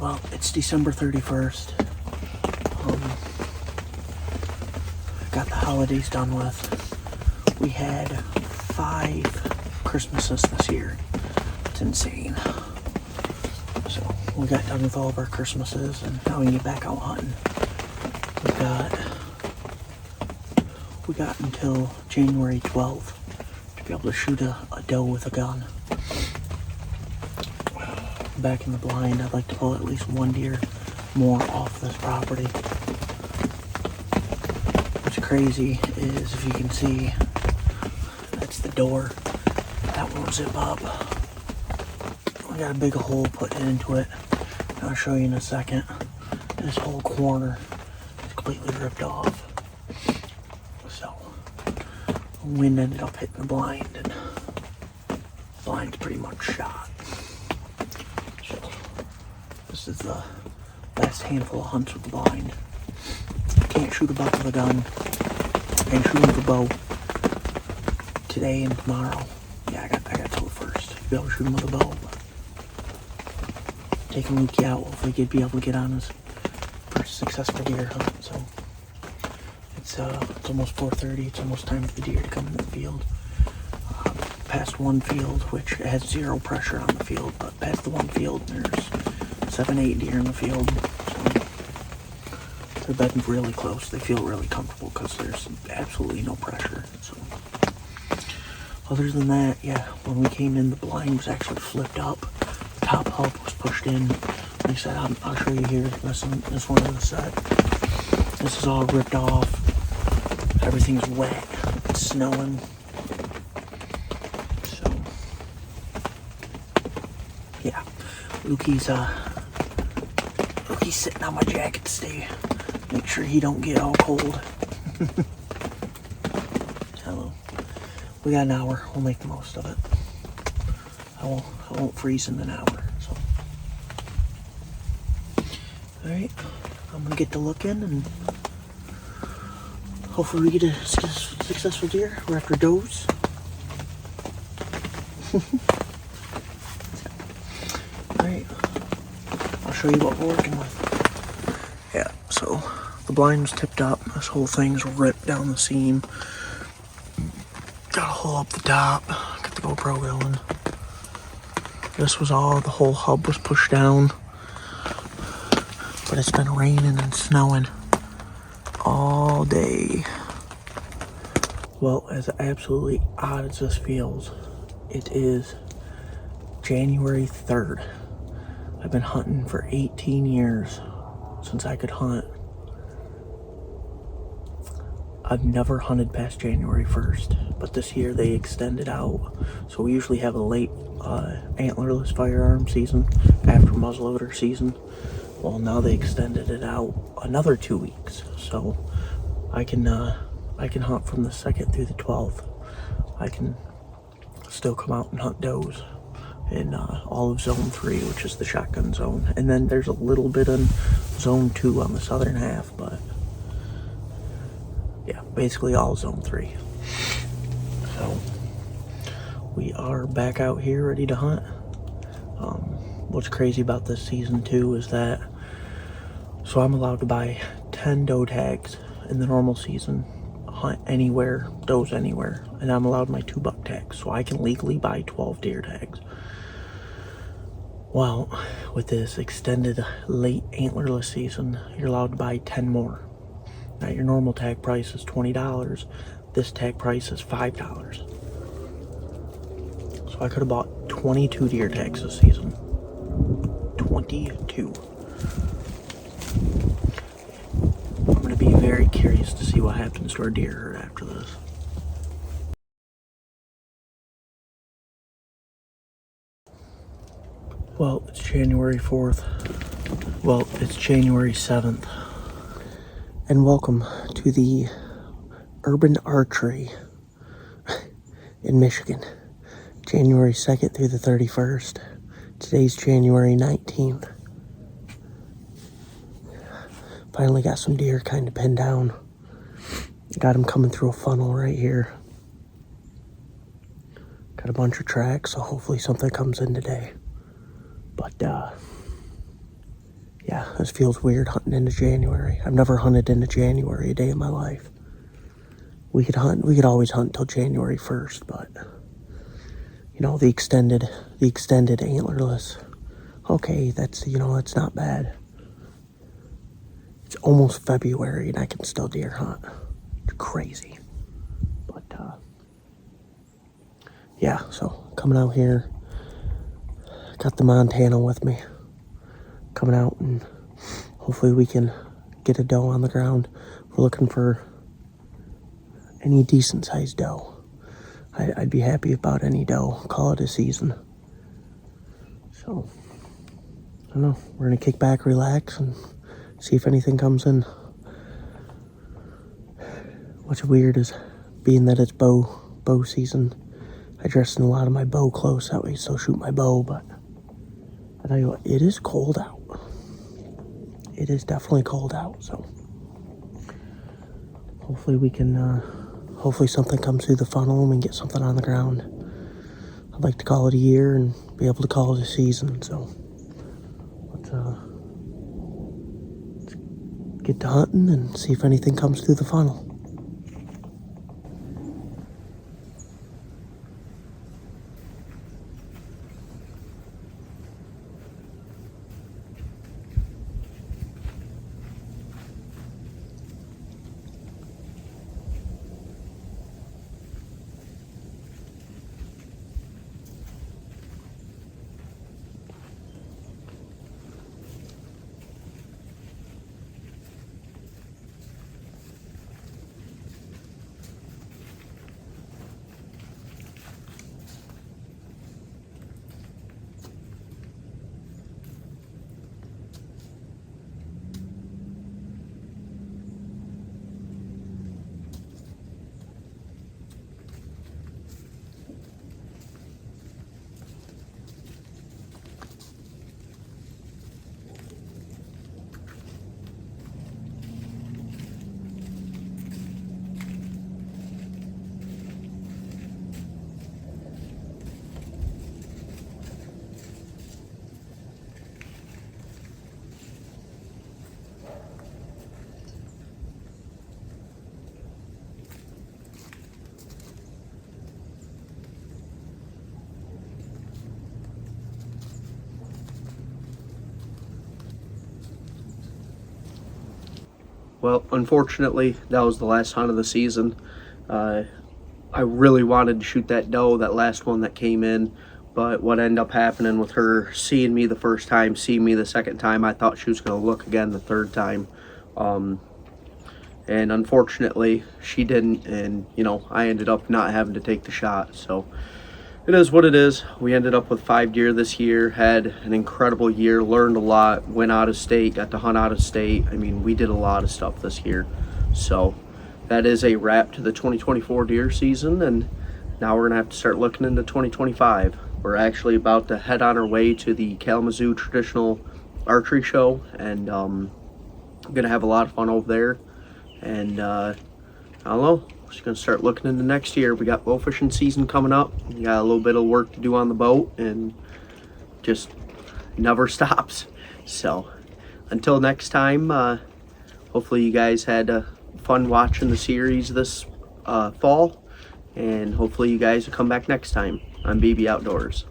Well, it's December 31st. Got the holidays done with. We had 5 Christmases this year. It's insane. So we got done with all of our Christmases, and now we get back out hunting. We got until January 12th to be able to shoot a doe with a gun. Back in the blind, I'd like to pull at least one deer more off this property. What's crazy is, if you can see, that's the door. That won't zip up. We got a big hole put into it. I'll show you in a second. This whole corner is completely ripped off. So, wind ended up hitting the blind, and the blind's pretty much shot. So, this is the last handful of hunts with the blind. Can't shoot a buck with a gun. Can't shoot with a bow. Today and tomorrow. Yeah, I got till the first to be able to shoot him with a bow. Take a week out, hopefully be able to get on his first successful deer hunt. So it's almost 4:30. It's almost time for the deer to come in the field. Past one field, which has 0 pressure on the field, but past the one field, there's 7-8 deer in the field. So they're bedding really close. They feel really comfortable because there's absolutely no pressure. So other than that, yeah, when we came in, the blind was actually flipped up. The top hub was pushed in. Like I said, I'll show you here. This one in the set. This is all ripped off. Everything's wet. It's snowing. So, yeah. Lukey's sitting on my jacket to make sure he don't get all cold. So, we got an hour. We'll make the most of it. I won't freeze in an hour. So, all right, I'm gonna get to looking, and hopefully we get a successful deer. We're after does. All right, I'll show you what we're working with. Yeah, so the blind was tipped up. This whole thing's ripped down the seam. Got a hole up the top. Got the GoPro going. This was all, the whole hub was pushed down. But it's been raining and snowing all day. Well, as absolutely odd as this feels, it is January 3rd. I've been hunting for 18 years since I could hunt. I've never hunted past January 1st, but this year they extended out. So we usually have a late antlerless firearm season after muzzleloader season. Well, now they extended it out another 2 weeks, so I can hunt from the 2nd through the 12th. I can still come out and hunt does in all of Zone 3, which is the shotgun zone, and then there's a little bit in Zone 2 on the southern half, but yeah, basically all Zone 3. So we are back out here ready to hunt. What's crazy about this season too is that, so I'm allowed to buy 10 doe tags in the normal season, hunt anywhere, does anywhere, and I'm allowed my 2 buck tags, so I can legally buy 12 deer tags. Well, with this extended late antlerless season, you're allowed to buy 10 more. Now your normal tag price is $20. This tag price is $5. So I could have bought 22 deer tags this season. 22. I'm going to be very curious to see what happens to our deer herd after this. Well, it's January 4th. Well, it's January 7th. And welcome to the Urban Archery in Michigan. January 2nd through the 31st. Today's January 19th. Finally got some deer kind of pinned down. Got them coming through a funnel right here. Got a bunch of tracks, so hopefully something comes in today. But Yeah, this feels weird hunting into January. I've never hunted into January a day in my life. We could always hunt till January 1st, but you know, the extended antlerless. Okay, that's not bad. It's almost February and I can still deer hunt. It's crazy. But yeah, so coming out here, got the Montana with me. Coming out and hopefully we can get a doe on the ground. We're looking for any decent sized doe. I'd be happy about any doe. Call it a season. So, I don't know. We're going to kick back, relax, and see if anything comes in. What's weird is, being that it's bow season, I dress in a lot of my bow clothes. That way I still shoot my bow, but I tell you what, it is cold out. It is definitely cold out, so hopefully we can, hopefully something comes through the funnel and we can get something on the ground. I'd like to call it a year and be able to call it a season, so let's get to hunting and see if anything comes through the funnel. Well, unfortunately, that was the last hunt of the season. I really wanted to shoot that doe, that last one that came in, but what ended up happening with her seeing me the first time, seeing me the second time, I thought she was going to look again the third time. And unfortunately, she didn't, and, you know, I ended up not having to take the shot, so it is what it is. We ended up with 5 deer this year, had an incredible year, learned a lot, went out of state, got to hunt out of state. I mean, we did a lot of stuff this year. So that is a wrap to the 2024 deer season, and now we're gonna have to start looking into 2025. We're actually about to head on our way to the Kalamazoo Traditional Archery Show, and I'm gonna have a lot of fun over there. And I don't know, just gonna start looking into next year. We got bow fishing season coming up. We got a little bit of work to do on the boat, and just never stops. So until next time, hopefully you guys had fun watching the series this fall, and hopefully you guys will come back next time on BB Outdoors.